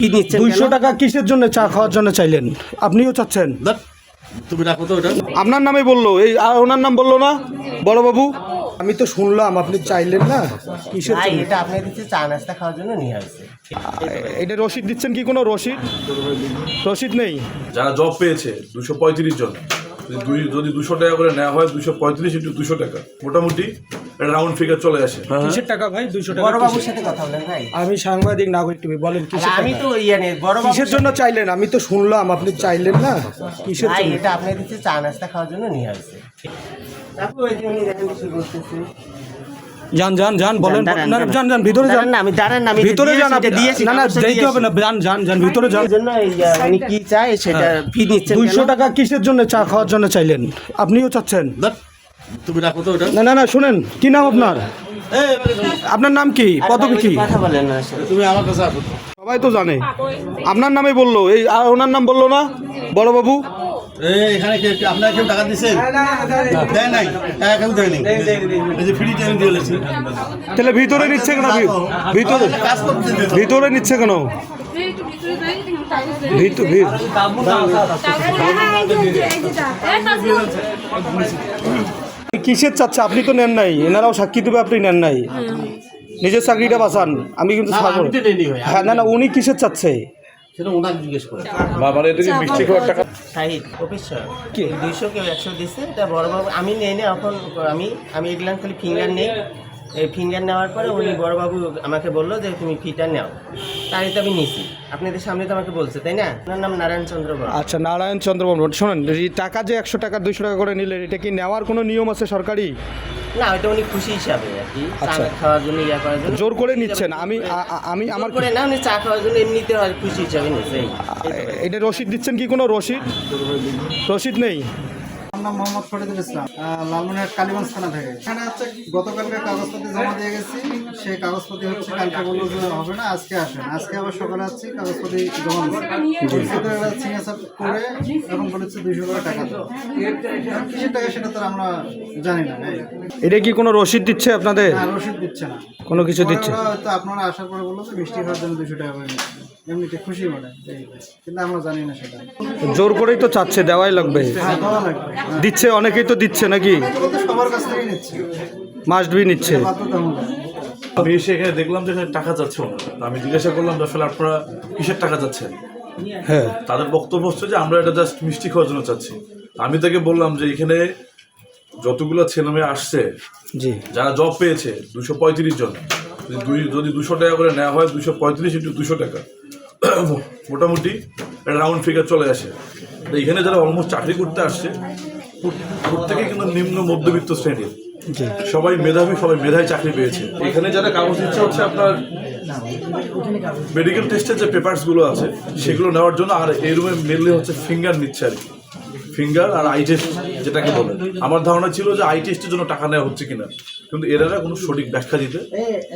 কি নিচ্ছেন 200 টাকা কিসের জন্য চা খাওয়ার জন্য চাইলেন? আপনিও চাচ্ছেন? তুমি রাখো তো ওটা। আপনার নামে বললো, এই আর ওনার নাম বললো না বড় বাবু? আমি তো শুনলাম আপনি চাইলেন না কিসের ভাই জন্য? এটা আপনি দিচ্ছে চা নাস্তা খাওয়ার জন্য নিয়ে আসছে। এটা রসিদ দিচ্ছেন কি? কোনো রসিদ নেই? যারা জব পেয়েছে 235 জন, যদি 200 টাকা করে নেওয়া হয় 235 ইন্টু 200 টাকা, মোটামুটি একটা রাউন্ড ফিগার চলে আসে। কিসের টাকা ভাই? 200 টাকা বড় বাবুর সাথে কথা বলেন ভাই। আমি সাংবাদিক নাগরিক, তুমি বলেন কিসের আমি টাকা? তো নেই বড় বাবু। কিসের জন্য চাইলেন? আমি তো শুনলাম আপনি চাইলেন না কিসের ভাই জন্য? এটা আপনি দিচ্ছে চা নাস্তা খাওয়ার জন্য নিয়ে আসছে। তারপর ওই যে উনি দেখেন কি করতেছে। যান বলেন, না যান ভিতরে যান। দাঁড়ান না, আমি দাঁড়ান না, আমি ভিতরে যান আপনি। দিয়েছি না যেতে হবে না, যান ভিতরে যান। এই জন্য উনি কি চায় সেটা ফি নিচ্ছেন 200 টাকা কিসের জন্য চা খাওয়ার জন্য চাইলেন? আপনিও চাচ্ছেন? তুমি রাখো তো ওটা। না শুনেন, কি নাম আপনার? আপনার নাম কি, পদবি কি? কথা বলেন না তুমি আমার কাছে আসো। সবাই তো জানে আপনার নামে বললো, এই আর ওনার নাম বললো না বড় বাবু? এখানে আপনার কেউ টাকা দিচ্ছেন? দেয় নাই, টাকা কেউ দেয়নি। এই যে ফ্রি টাইম দিয়ে দিয়েছি। তাহলে ভিতরে নিচ্ছে কেন? কাজ করতে দিতে। ভিতরে নিচ্ছে কেন? কিসের চাচ্ছে? আপনি তো নেন নাই, এনারাও সাক্ষী দেবে আপনি নেন নাই। নিজের চাকরিটা বাঁচান, আমি কিন্তু ছাড়বো না। আমি তো দেইনি ভাই। হ্যাঁ না উনি কিসের চাচ্ছে? সেটা ওনাকে জিজ্ঞেস করে। মানে এটা কি মিষ্টি খাওয়ার টাকা? শাহিদ অফিসার কি? 200 কেউ 100 দিচ্ছে, এটা বড় বাবু আমি নেই না। এখন আমি এগুলাম খালি ফিঙ্গার নেই। এই ফিঙ্গার নেওয়ার পরে উনি বড়বাবু আমাকে বললো যে তুমি ফিটা নাও, তাই তো আমি নিছি। আপনাদের সামনে তো আমাকে বলছে, তাই না? আপনার নাম নারায়ণ চন্দ্র বর্মা। আচ্ছা, নারায়ণ চন্দ্র বর্মন। শোনেন, এই টাকা যে 100 টাকা 200 টাকা করে নিলেন, এটা কি নেওয়ার কোনো নিয়ম আছে সরকারি? না, ওইটা উনি খুশি হিসাবে আর কি, চা আচ্ছা। খাওয়ার জন্য ইয়া করার জন্য জোর করে নিচ্ছেন? আমি আমার করে না, উনি চা খাওয়ার জন্য এমনিতে হয় খুশি হিসাবে নিচ্ছে। এটা রসিদ দিচ্ছেন কি? কোনো রসিদ নেই? আমার নাম মোহাম্মদ ফরিদুল ইসলাম, লালমনিরহাট কালীগঞ্জ থানা থেকে। এখানে হচ্ছে গতকালকে কাগজপত্র জমা দিয়ে গেছি, সেই কাগজপত্র হচ্ছে কালকে বললো যে হবে না, আজকে আসেন। আজকে আবার সকালে আসছি, কাগজপত্র জমা দিচ্ছি সিগনেচার করে এখন বলেছে 200 করে টাকা দাও। কিসের টাকা সেটা তো আমরা জানি না। এটা কি কোনো রসিদ দিচ্ছে আপনাদের? না, রসিদ দিচ্ছে না, কোনো কিছু দিচ্ছে? ওরা হয়তো আপনারা আসার পরে বললো যে মিষ্টি খাওয়ার জন্য 200 টাকা করে নিচ্ছে, এমনিতে খুশি মানে, কিন্তু আমরা জানি না সেটা। জোর করেই তো চাচ্ছে, দেওয়াই লাগবে। হ্যাঁ, দেওয়া লাগবে। দিচ্ছে, অনেকেই তো দিচ্ছে নাকি? বলতে সবার কাছ থেকেই নিচ্ছে, মাস্ট বি নিচ্ছে। বাধ্যতামূলক। আমি এসে এখানে দেখলাম যে এখানে টাকা যাচ্ছে না। আমি জিজ্ঞাসা করলাম যে আসলে আপনারা কিসের টাকা যাচ্ছেন? হ্যাঁ, তাদের বক্তব্য হচ্ছে যে আমরা এটা জাস্ট মিষ্টি খাওয়ার জন্য চাচ্ছি। আমি তাকে বললাম যে এখানে যতগুলো ছেলেমেয়ে আসছে, জি। যারা জব পেয়েছে 235 জন, যদি 200 টাকা করে নেওয়া হয় 235 ইন্টু 200 টাকা, মোটামুটি একটা রাউন্ড ফিগার চলে আসে। তো এখানে যারা অলমোস্ট চাকরি করতে আসছে প্রত্যেকে কিন্তু নিম্ন মধ্যবিত্ত শ্রেণীর, সবাই মেধাবী, সবাই মেধায় চাকরি পেয়েছে। এখানে যারা কাগজ দিচ্ছে হচ্ছে আপনার মেডিকেল টেস্টের যে পেপারসগুলো আছে সেগুলো নেওয়ার জন্য, আর এই রুমে মেনলি হচ্ছে ফিঙ্গার নিচ্ছে আর কি, ফিঙ্গার আর আই টেস্ট যেটাকে বলে। আমার ধারণা ছিল যে আই টেস্টের জন্য টাকা নেওয়া হচ্ছে কিনা, কিন্তু এরা কোনো সঠিক ব্যাখ্যা দিতে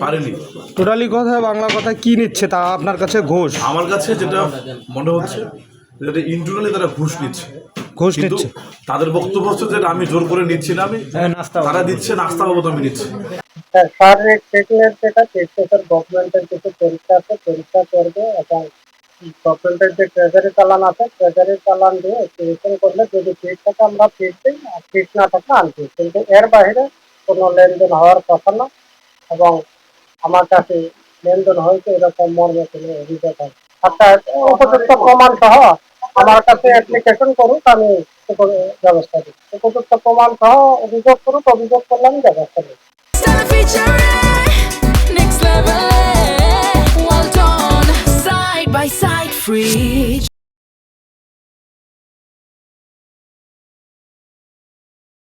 পারেনি। টোটালি কথা, বাংলা কথা কি নিচ্ছে তা আপনার কাছে? ঘোষ? আমার কাছে যেটা মনে হচ্ছে যেটা ইন্টারনালি তারা ঘুষ নিচ্ছে। ঘুষ কিন্তু নিচ্ছে? তাদের বক্তব্য হচ্ছে যে আমি জোর করে নিচ্ছি না, আমি তারা দিচ্ছে নাস্তা বাবদ আমি নিচ্ছি। শারীরিক ফিটনেস যেটা টেস্টের গভর্নমেন্টের কিছু পরীক্ষা আছে, পরীক্ষা করবে এবং গভর্নমেন্টের যে ট্রেজারি চালান আছে, ট্রেজারি চালান দিয়ে রিটার্ন করলে যদি ফিট থাকে আমরা ফিট দিই, আর ফিট না থাকে আনফিট। কিন্তু এর বাইরে কোনো লেনদেন হওয়ার কথা না, এবং আমার কাছে লেনদেন হয়েছে এরকম মর্মে কোনো অভিযোগ আছে। আচ্ছা, উপযুক্ত প্রমাণ সহ আমার কাছে অ্যাপ্লিকেশন করুক, আমি ব্যবস্থা দিই। উপযুক্ত প্রমাণ সহ অভিযোগ করুক, অভিযোগ করলে আমি ব্যবস্থা দিই। Next level, well done, side by side, free.